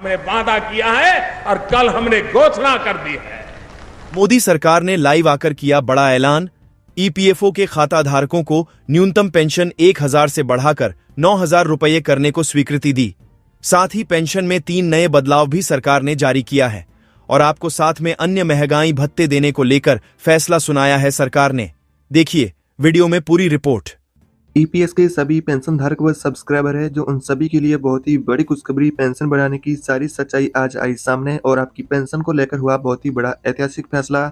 हमने वादा किया है और कल हमने घोषणा कर दी है। मोदी सरकार ने लाइव आकर किया बड़ा ऐलान। ईपीएफओ के खाता धारकों को न्यूनतम पेंशन 1,000 से बढ़ाकर 9,000 रुपये करने को स्वीकृति दी। साथ ही पेंशन में 3 नए बदलाव भी सरकार ने जारी किया है और आपको साथ में अन्य महंगाई भत्ते देने को लेकर फैसला सुनाया है सरकार ने। देखिए वीडियो में पूरी रिपोर्ट। ईपीएस के सभी पेंशन धारक व सब्सक्राइबर है जो उन सभी के लिए बहुत ही बड़ी खुशखबरी, पेंशन बढ़ाने की सारी सच्चाई आज आई सामने और आपकी पेंशन को लेकर हुआ बहुत ही बड़ा ऐतिहासिक फैसला,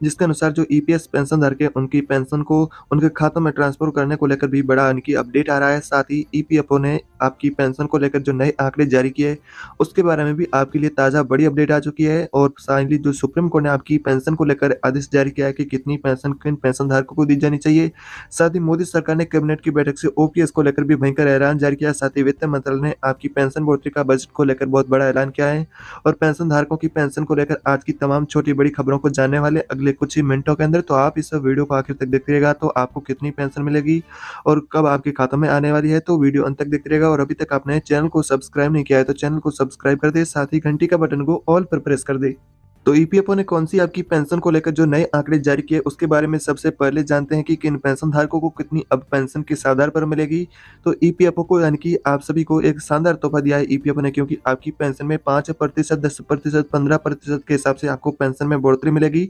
जिसके अनुसार जो ईपीएस पेंशन धारक है उनकी पेंशन को उनके खातों में ट्रांसफर करने को लेकर भी बड़ा उनकी अपडेट आ रहा है। साथ ही ईपीएफओ ने आपकी पेंशन को लेकर जो नए आंकड़े जारी किए उसके बारे में भी आपके लिए ताज़ा बड़ी अपडेट आ चुकी है। और फाइनली जो सुप्रीम कोर्ट ने आपकी पेंशन को लेकर आदेश जारी किया है कि कितनी पेंशन किन पेंशन धारकों को दी जानी चाहिए। साथ ही मोदी सरकार ने कैबिनेट की बैठक से ओपीएस को लेकर भी भयंकर ऐलान जारी किया। साथ ही वित्त मंत्रालय ने आपकी पेंशन बढ़ोतरी का बजट को लेकर बहुत बड़ा ऐलान किया है और पेंशन धारकों की पेंशन को लेकर आज की तमाम छोटी बड़ी खबरों को जानने वाले अगले कुछ ही मिनटों के अंदर। तो आप इस वीडियो को आखिर तक देखते रहिएगा तो आपको कितनी पेंशन मिलेगी और कब आपके खाते में आने वाली है, तो वीडियो अंत तक देखते रहिएगा। और अभी तक आपने चैनल को सब्सक्राइब नहीं किया है तो चैनल को सब्सक्राइब कर दे, साथ ही घंटी का बटन को ऑल पर प्रेस कर दे। तो ईपीएफओ ने कौन सी आपकी पेंशन को लेकर जो नए आंकड़े जारी किए उसके बारे में सबसे पहले जानते हैं कि किन पेंशन धारकों को कितनी अब पेंशन किस आधार पर मिलेगी। तो ईपीएफओ को यानी कि आप सभी को एक शानदार तोहफा दिया है ईपीएफओ ने, क्योंकि आपकी पेंशन में 5%, 10%, 15% के हिसाब से आपको पेंशन में बढ़ोतरी मिलेगी,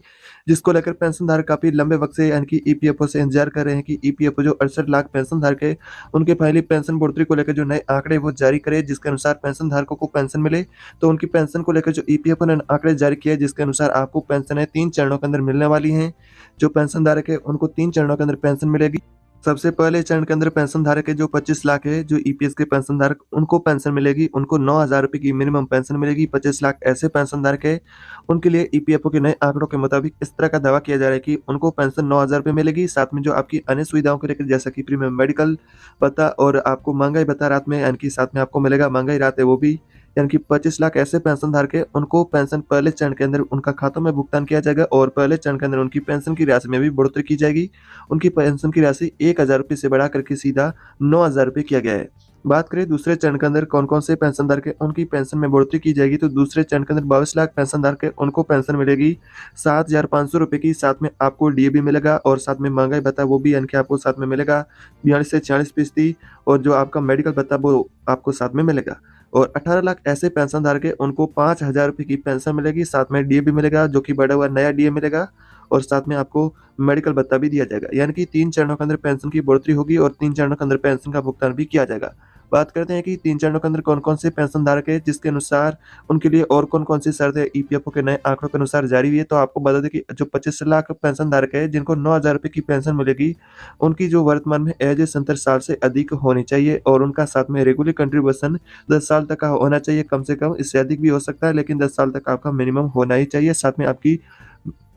जिसको लेकर पेंशन धारक काफी लंबे वक्त से यानी कि ईपीएफओ से इंतजार कर रहे हैं कि ईपीएफओ जो 68 लाख पेंशन धारक है उनके पहली पेंशन बढ़ोतरी को लेकर जो नए आंकड़े वो जारी करे, जिसके अनुसार पेंशन धारकों को पेंशन मिले। तो उनकी पेंशन को लेकर जो ईपीएफओ ने आंकड़े जारी किए जिसके अनुसार आपको पेंशन है 3 चरणों के अंदर मिलने वाली हैं। जो पेंशन धारक है उनको 3 चरणों के अंदर पेंशन मिलेगी। सबसे पहले चरण के अंदर पेंशन धारक है जो 25 लाख है, जो ईपीएस के पेंशन धारक उनको पेंशन मिलेगी, उनको 9,000 रुपए की मिनिमम पेंशन मिलेगी। 25 लाख ऐसे पेंशन धारक है उनके लिए ईपीएफओ के नए आंकड़ों के मुताबिक इस तरह का दावा किया जा रहा है कि उनको पेंशन 9,000 रुपए मिलेगी। साथ में जो आपकी अन्य सुविधाओं को लेकर जैसा कि प्रीमियम मेडिकल भत्ता और आपको महंगाई भत्ता रात में यानी कि साथ में आपको मिलेगा महंगाई रात है वो भी, यानी कि 25 लाख ऐसे पेंशन धारक है उनको पेंशन पहले चरण के अंदर उनका खातों में भुगतान किया जाएगा और पहले चरण के अंदर उनकी पेंशन की राशि में भी बढ़ोतरी की जाएगी। उनकी पेंशन की राशि 1,000 रुपये से बढ़ा करके सीधा 9,000 रुपये किया गया है। बात करें दूसरे चरण के अंदर कौन कौन से पेंशन धारक है उनकी पेंशन में बढ़ोतरी की जाएगी, तो दूसरे चरण के अंदर 22 लाख पेंशन धारक है उनको पेंशन मिलेगी 7,500 रुपये की। साथ में आपको डीए भी मिलेगा और साथ में महंगाई भत्ता वो भी यानी कि आपको साथ में मिलेगा 42 से 46% और जो आपका मेडिकल भत्ता वो आपको साथ में मिलेगा। और 18 लाख ऐसे पेंशन धारक है उनको 5,000 रुपये की पेंशन मिलेगी, साथ में डीए भी मिलेगा जो कि बढ़ा हुआ नया डीए मिलेगा और साथ में आपको मेडिकल भत्ता भी दिया जाएगा। यानी कि 3 चरणों के अंदर पेंशन की बढ़ोतरी होगी और 3 चरणों के अंदर पेंशन का भुगतान भी किया जाएगा। बात करते हैं कि 3 चरणों के अंदर कौन कौन से पेंशन धारक है जिसके अनुसार उनके लिए और कौन कौन सी शर्तें ईपीएफओ के नए आंकड़ों के अनुसार जारी हुई है। तो आपको बता दें कि जो 25 लाख पेंशन धारक है जिनको 9,000 रुपये की पेंशन मिलेगी उनकी जो वर्तमान में एज 70 साल से अधिक होनी चाहिए और उनका साथ में रेगुलर कंट्रीब्यूशन 10 साल तक का होना चाहिए कम से कम, इससे अधिक भी हो सकता है लेकिन 10 साल तक आपका मिनिमम होना ही चाहिए। साथ में आपकी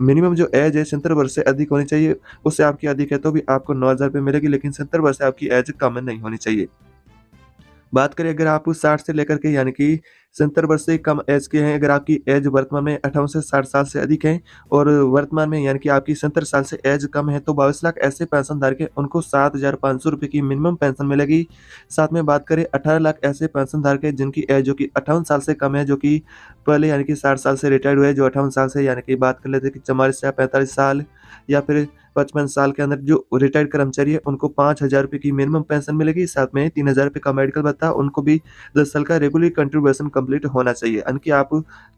मिनिमम जो एज है 70 वर्ष से अधिक होनी चाहिए, उससे आपकी अधिक है तो भी आपको 9,000 रुपये मिलेगी, लेकिन 70 वर्ष से आपकी एज कम नहीं होनी चाहिए। बात करें अगर आप 60 से लेकर के यानी कि 70 वर्ष से कम एज के हैं, अगर आपकी एज वर्तमान में 58 से 60 साल से अधिक है और वर्तमान में यानी कि आपकी 70 साल से एज कम है, तो 22 लाख ऐसे पेंशन धारक है उनको 7,500 रुपये की मिनिमम पेंशन मिलेगी। साथ में बात करें 18 लाख ऐसे पेंशन धारक है जिनकी एज जो कि 58 साल से कम है, जो कि पहले यानी कि 60 साल से रिटायर्ड हुए, जो 58 साल से यानी कि बात कर लेते हैं कि 44 या 45 साल या फिर 55 साल के अंदर जो रिटायर्ड कर्मचारी है उनको 5,000 रुपये की मिनिमम पेंशन मिलेगी। साथ में 3,000 रुपये का मेडिकल भत्ता, उनको भी 10 साल का रेगुलर कंट्रीब्यूशन कंप्लीट होना चाहिए। यानी कि आप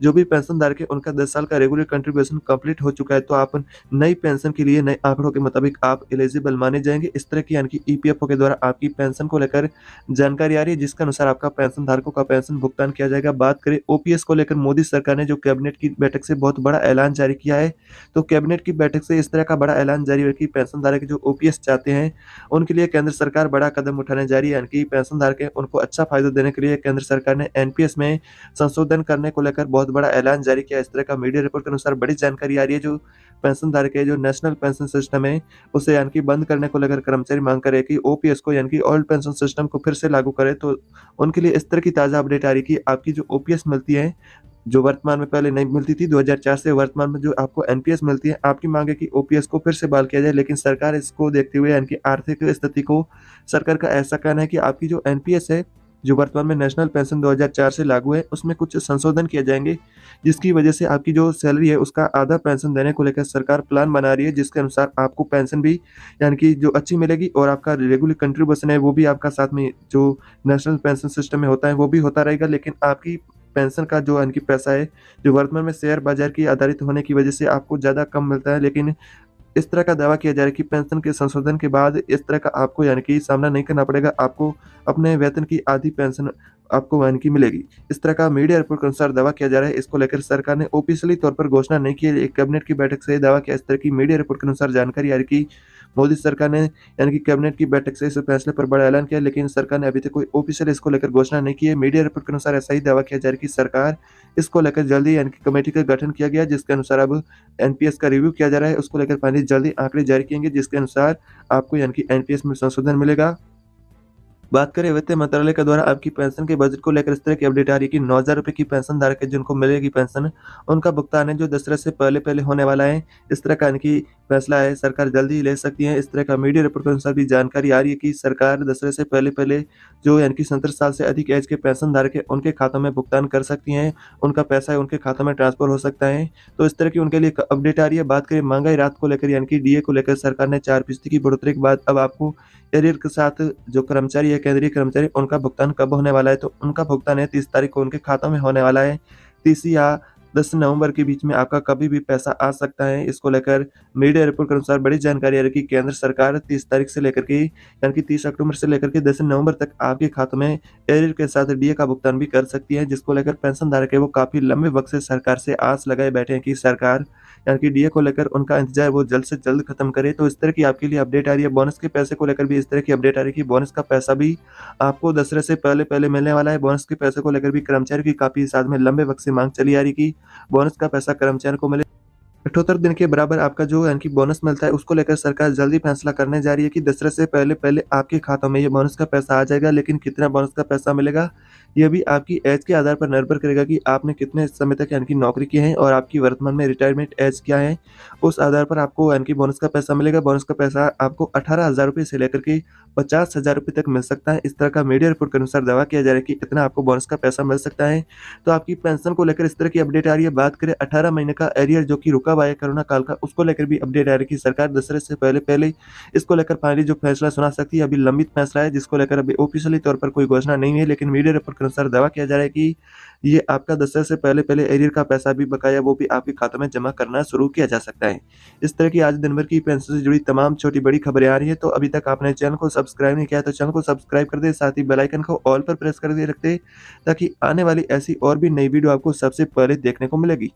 जो भी पेंशन धारक है उनका 10 साल का रेगुलर कंट्रीब्यूशन कंप्लीट हो चुका है तो आप नई पेंशन के लिए नए आंकड़ों के मुताबिक आप एलिजिबल माने जाएंगे। इस तरह की यानी कि ईपीएफओ के द्वारा आपकी पेंशन को लेकर जानकारी आ रही है जिसके अनुसार आपका पेंशन धारकों का पेंशन भुगतान किया जाएगा। बात करें ओपीएस को लेकर मोदी सरकार ने जो कैबिनेट की बैठक से बहुत बड़ा ऐलान जारी किया है, तो कैबिनेट की बैठक से इस तरह का बड़ा ऐलान जारी हुआ कि पेंशन धारक जो ओपीएस चाहते हैं उनके लिए केंद्र सरकार बड़ा कदम उठाने जा रही है। यानी कि पेंशन धारक है उनको अच्छा फायदा देने के लिए केंद्र सरकार ने एनपीएस में संशोधन करने को लेकर बहुत बड़ा ऐलान जारी किया। इस तरह का मीडिया रिपोर्ट के अनुसार बड़ी जानकारी आ रही है। जो पेंशन धारक है जो नेशनल पेंशन सिस्टम है उसे यानी कि बंद करने को लेकर कर्मचारी मांग कर रहे कि ओपीएस को यानी कि ओल्ड पेंशन सिस्टम को फिर से लागू करे, तो उनके लिए इस तरह की ताज़ा अपडेट आ रही है कि आपकी जो ओपीएस मिलती है जो वर्तमान में पहले नहीं मिलती थी 2004 से, वर्तमान में जो आपको एनपीएस मिलती है, आपकी मांग है कि ओपीएस को फिर से बहाल किया जाए। लेकिन सरकार इसको देखते हुए यानी कि आर्थिक स्थिति को सरकार का ऐसा कहना है कि आपकी जो एनपीएस है जो वर्तमान में नेशनल पेंशन 2004 से लागू है, उसमें कुछ संशोधन किए जाएँगे, जिसकी वजह से आपकी जो सैलरी है उसका आधा पेंशन देने को लेकर सरकार प्लान बना रही है, जिसके अनुसार आपको पेंशन भी यानी कि जो अच्छी मिलेगी और आपका रेगुलर कंट्रीब्यूशन है वो भी आपका साथ में जो नेशनल पेंशन सिस्टम में होता है वो भी होता रहेगा। लेकिन आपकी पेंशन का जो यानी कि पैसा है, जो वर्तमान में शेयर बाज़ार की आधारित होने की वजह से आपको ज़्यादा कम मिलता है। लेकिन इस तरह का दावा किया जा रहा है कि पेंशन के संशोधन के बाद इस तरह का आपको यानी कि सामना नहीं करना पड़ेगा। आपको अपने वेतन की आधी पेंशन आपको यानी कि मिलेगी। इस तरह का मीडिया रिपोर्ट के अनुसार दावा किया जा रहा है। इसको लेकर सरकार ने ऑफ़िशियली तौर पर घोषणा नहीं की है। एक कैबिनेट की बैठक से दावा किया। इस तरह की मीडिया रिपोर्ट के अनुसार जानकारी आ रही कि मोदी सरकार ने यानी कि कैबिनेट की बैठक से इस फैसले पर बड़ा ऐलान किया, लेकिन सरकार ने अभी तक कोई ऑफ़िशियल इसको लेकर घोषणा नहीं की है। मीडिया रिपोर्ट के अनुसार ऐसा ही दावा किया जा रहा है कि सरकार इसको लेकर जल्दी यानी कि कमेटी का गठन किया गया, जिसके अनुसार अब एनपीएस का रिव्यू किया जा रहा है। उसको लेकर फाइनली जल्दी आंकड़े जारी किएँगे, जिसके अनुसार आपको यानी कि एनपीएस में संशोधन मिलेगा। बात करें वित्त मंत्रालय के द्वारा आपकी पेंशन के बजट को लेकर इस तरह की अपडेट आ रही है कि 9,000 रुपए की पेंशन धारक है जिनको मिलेगी पेंशन, उनका भुगतान है जो दशहरा से पहले-पहले होने वाला है। इस तरह का यानी कि फैसला है, सरकार जल्दी ही ले सकती है। इस तरह का मीडिया रिपोर्ट के अनुसार भी जानकारी आ रही है कि सरकार दशहरे से पहले-पहले जो यानी कि 17 साल से अधिक एज के पेंशन धारक है, उनके खातों में भुगतान कर सकती हैं। उनका पैसा है उनके खातों में ट्रांसफर हो सकता है। तो इस तरह की उनके लिए एक अपडेट आ रही है। बात करें महँगाई राहत को लेकर यानी कि डीए को लेकर सरकार ने 4% की बढ़ोतरी के बाद अब आपको एरियर के साथ जो कर्मचारी है, केंद्रीय कर्मचारी, उनका भुगतान कब होने वाला है? तो उनका भुगतान है 30 तारीख को उनके खातों में होने वाला है। 30 या 10 नवंबर के बीच में आपका कभी भी पैसा आ सकता है। इसको लेकर मीडिया रिपोर्ट के अनुसार बड़ी जानकारी आ रही है कि केंद्र सरकार 30 तारीख से लेकर के यानी कि 30 अक्टूबर से लेकर के 10 नवंबर तक आपके खातों में एरियर के साथ डीए का भुगतान भी कर सकती है, जिसको लेकर पेंशन धारक है वो काफ़ी लंबे वक़्त से सरकार से आस लगाए बैठे हैं कि सरकार यानी कि डीए को लेकर उनका इंतज़ार वो जल्द से जल्द खत्म करे। तो इस तरह की आपके लिए अपडेट आ रही है। बोनस के पैसे को लेकर भी इस तरह की अपडेट आ रही है कि बोनस का पैसा भी आपको दशहरे से पहले-पहले मिलने वाला है। बोनस के पैसे को लेकर भी कर्मचारियों की काफ़ी साथ में लंबे वक़्त से माँग चली आ रही कि बोनस का पैसा कर्मचारियों को मिले। 78 दिन के बराबर आपका जो यानी कि बोनस मिलता है, उसको लेकर सरकार जल्दी फैसला करने जा रही है कि दशहरे से पहले-पहले आपके खातों में ये बोनस का पैसा आ जाएगा। लेकिन कितना बोनस का पैसा मिलेगा, ये भी आपकी ऐज के आधार पर निर्भर करेगा कि आपने कितने समय तक यानी कि नौकरी की है और आपकी वर्तमान में रिटायरमेंट ऐज क्या है। उस आधार पर आपको यानी कि बोनस का पैसा मिलेगा। बोनस का पैसा आपको 18,000 रुपए से लेकर के 50,000 रुपए तक मिल सकता है। इस तरह का मीडिया रिपोर्ट के अनुसार दावा किया जा रहा है कि इतना आपको बोनस का पैसा मिल सकता है। तो आपकी पेंशन को लेकर इस तरह की अपडेट आ रही है। बात करें 18 महीने का एरियर जो कि रुका हुआ है कोरोना काल का, उसको लेकर भी अपडेट आ रही है कि सरकार दशहरे से पहले-पहले इसको लेकर फाइनली जो फैसला सुना सकती है। अभी लंबित फैसला है, जिसको लेकर अभी ऑफिशियली तौर पर कोई घोषणा नहीं है, लेकिन मीडिया रिपोर्ट के अनुसार दावा किया जा रहा है कि ये आपका दशहरे से पहले-पहले एरियर का पैसा भी बकाया वो भी आपके खातों में जमा करना शुरू किया जा सकता है। इस तरह की आज दिन भर की पेंशन से जुड़ी तमाम छोटी-बड़ी खबरें आ रही हैं। तो अभी तक आपने चैनल को सब्सक्राइब नहीं किया है तो चैनल को सब्सक्राइब कर दें, साथ ही बेल आइकन को ऑल पर प्रेस कर दिए रखते ताकि आने वाली ऐसी और भी नई वीडियो आपको सबसे पहले देखने को मिलेगी।